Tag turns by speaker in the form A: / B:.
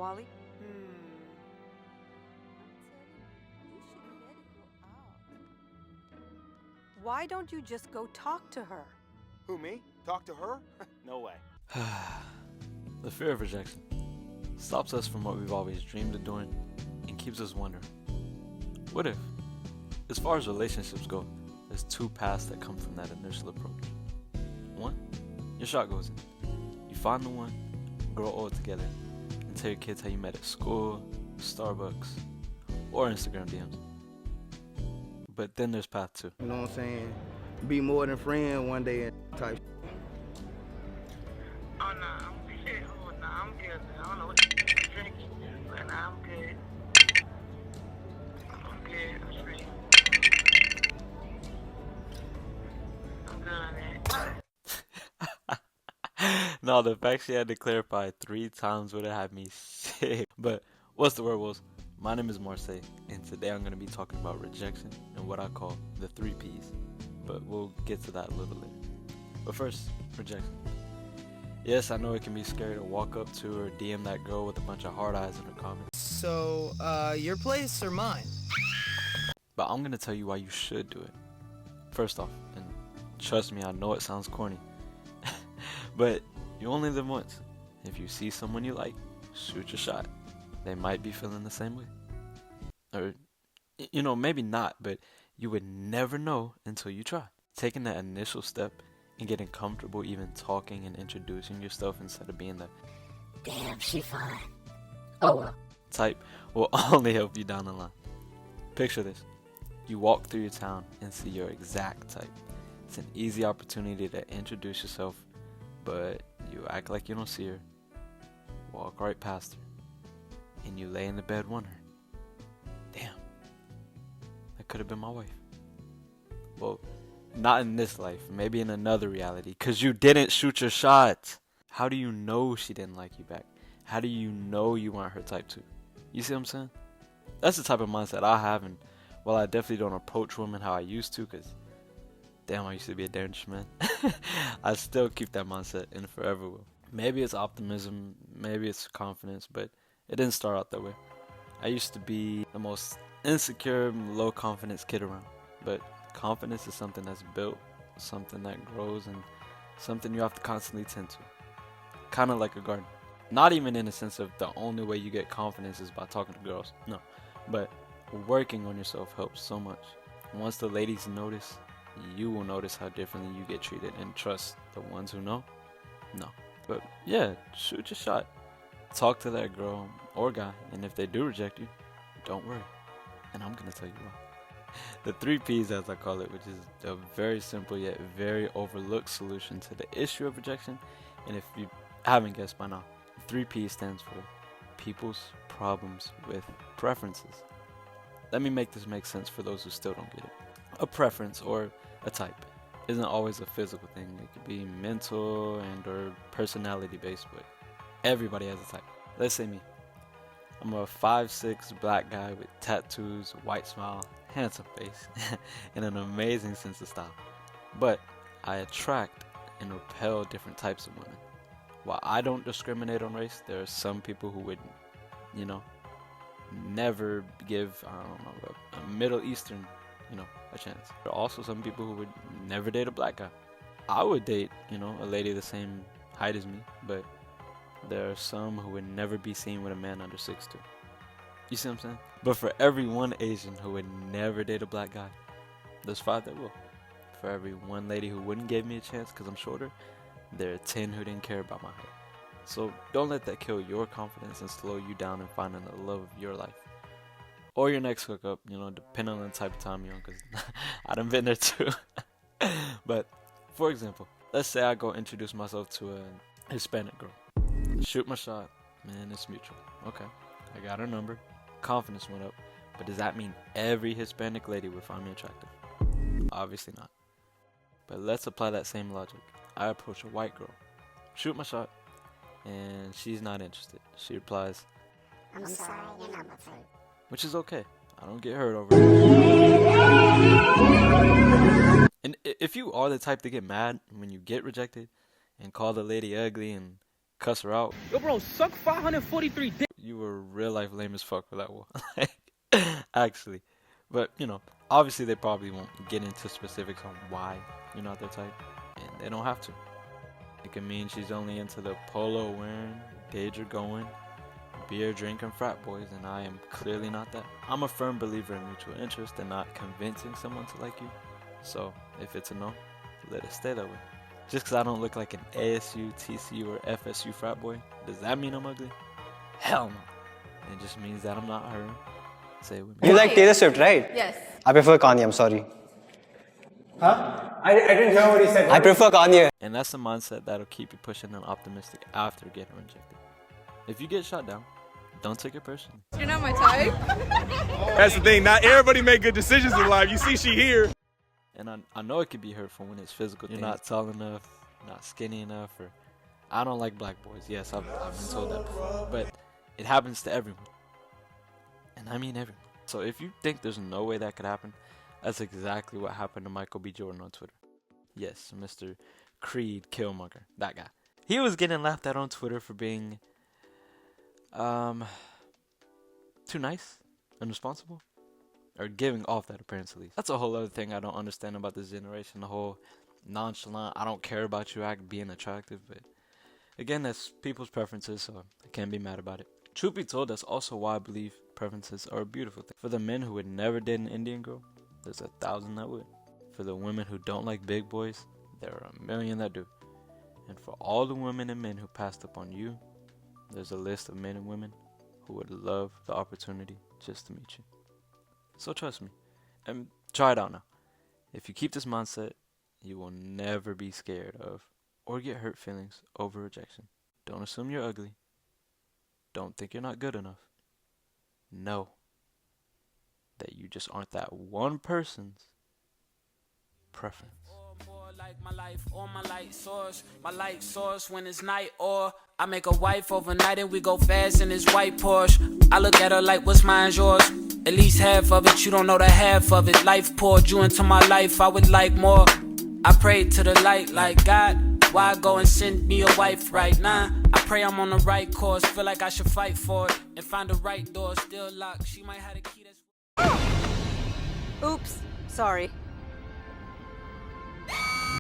A: Wally? Why don't you just go talk to her?
B: Who, me? Talk to her? No way.
C: The fear of rejection stops us from what we've always dreamed of doing and keeps us wondering, what if, as far as relationships go, there's two paths that come from that initial approach. One, your shot goes in. You find the one, grow old together, and tell your kids how you met at school, Starbucks, or Instagram DMs. But then there's path two.
D: You know what I'm saying? Be more than friend one day and type.
E: Oh, no, I'm good. I don't know what you're drinking, but nah, I'm good. I'm good. I'm straight. I'm good on that.
C: No, the fact she had to clarify 3 times would have had me sick. But what's the word, Wolves? My name is Marseille, and today I'm going to be talking about rejection and what I call the 3 Ps. But we'll get to that a little later. But first, rejection. Yes, I know it can be scary to walk up to or DM that girl with a bunch of hard eyes in her comments.
F: So, your place or mine?
C: But I'm going to tell you why you should do it. First off, and trust me, I know it sounds corny, but you only live once. If you see someone you like, shoot your shot. They might be feeling the same way. Or, maybe not, but you would never know until you try. Taking that initial step and getting comfortable even talking and introducing yourself instead of being the
G: "Damn, she fine. Oh well"
C: type will only help you down the line. Picture this. You walk through your town and see your exact type. It's an easy opportunity to introduce yourself, but you act like you don't see her, walk right past her, and you lay in the bed wondering, damn, that could have been my wife. Well, not in this life, maybe in another reality, because you didn't shoot your shot. How do you know she didn't like you back? How do you know you weren't her type too? You see what I'm saying? That's the type of mindset I have, and while I definitely don't approach women how I used to, because damn, I used to be a dangerous man, I still keep that mindset and forever will. Maybe it's optimism, maybe it's confidence, but it didn't start out that way. I used to be the most insecure, low confidence kid around, but confidence is something that's built, something that grows, and something you have to constantly tend to. Kind of like a garden. Not even in the sense of the only way you get confidence is by talking to girls. No. But working on yourself helps so much. Once the ladies notice, you will notice how differently you get treated, and trust the ones who know. No. But yeah, shoot your shot. Talk to that girl or guy, and if they do reject you, don't worry. And I'm going to tell you why. The 3 Ps, as I call it, which is a very simple yet very overlooked solution to the issue of rejection. And if you haven't guessed by now, 3 P stands for people's problems with preferences. Let me make this make sense for those who still don't get it. A preference or a type isn't always a physical thing. It could be mental and or personality based, but everybody has a type. Let's say me. I'm a 5'6" black guy with tattoos, white smile, handsome face, and an amazing sense of style. But I attract and repel different types of women. While I don't discriminate on race, there are some people who would, never give, a Middle Eastern, a chance. There are also some people who would never date a black guy. I would date, a lady the same height as me, but there are some who would never be seen with a man under 6'2". You see what I'm saying? But for every one Asian who would never date a black guy, there's 5 that will. For every one lady who wouldn't give me a chance because I'm shorter, there are 10 who didn't care about my height. So don't let that kill your confidence and slow you down in finding the love of your life. Or your next hookup, depending on the type of time you're on, because I done been there too. But, for example, let's say I go introduce myself to a Hispanic girl. Shoot my shot. Man, it's mutual. Okay, I got her number. Confidence went up. But does that mean every Hispanic lady would find me attractive? Obviously not. But let's apply that same logic. I approach a white girl. Shoot my shot. And she's not interested. She replies,
G: "I'm sorry, you're not my type."
C: Which is okay. I don't get hurt over it. And if you are the type to get mad when you get rejected and call the lady ugly and cuss her out,
F: Yo, bro, suck 543 dick.
C: you were real life lame as fuck for that one. Actually. But, you know, obviously they probably won't get into specifics on why you're not their type. And they don't have to. It can mean she's only into the polo wearing, danger going, beer drinking frat boys, and I am clearly not that. I'm a firm believer in mutual interest and not convincing someone to like you. So, if it's a no, let it stay that way. Just because I don't look like an ASU, TCU, or FSU frat boy, does that mean I'm ugly? Hell no. It just means that I'm not her. Say it with me.
H: You like Taylor Swift, right?
I: Yes.
H: I prefer Kanye, I'm sorry.
J: Huh? I didn't hear what he said.
H: I prefer Kanye.
C: And that's the mindset that'll keep you pushing and optimistic after getting rejected. If you get shot down, don't take it personally.
I: You're not my type.
B: That's the thing. Not everybody make good decisions in life. You see, she here.
C: And I know it can be hurtful when it's physical. You're not tall enough, not skinny enough, or I don't like black boys. Yes, I've been told that before. But it happens to everyone. And I mean everyone. So if you think there's no way that could happen, that's exactly what happened to Michael B. Jordan on Twitter. Yes, Mr. Creed Killmonger, that guy. He was getting laughed at on Twitter for being too nice, irresponsible, or giving off that appearance at least. That's a whole other thing I don't understand about this generation, the whole nonchalant, I don't care about you act being attractive, but again, that's people's preferences, so I can't be mad about it. Truth be told, that's also why I believe preferences are a beautiful thing. For the men who would never date an Indian girl, there's 1,000 that would. For the women who don't like big boys, there are 1,000,000 that do. And for all the women and men who passed up on you, there's a list of men and women who would love the opportunity just to meet you. So trust me, and try it out now. If you keep this mindset, you will never be scared of or get hurt feelings over rejection. Don't assume you're ugly. Don't think you're not good enough. Know that you just aren't that one person's preference.
K: Like my life or my light source when it's night, or I make a wife overnight and we go fast in this white Porsche. I look at her like what's mine's yours, at least half of it, you don't know the half of it. Life poured you into my life, I would like more. I prayed to the light like God, why go and send me a wife right now? I pray I'm on the right course, feel like I should fight for it and find the right door still locked. She might have a key that's...
A: Oops, sorry.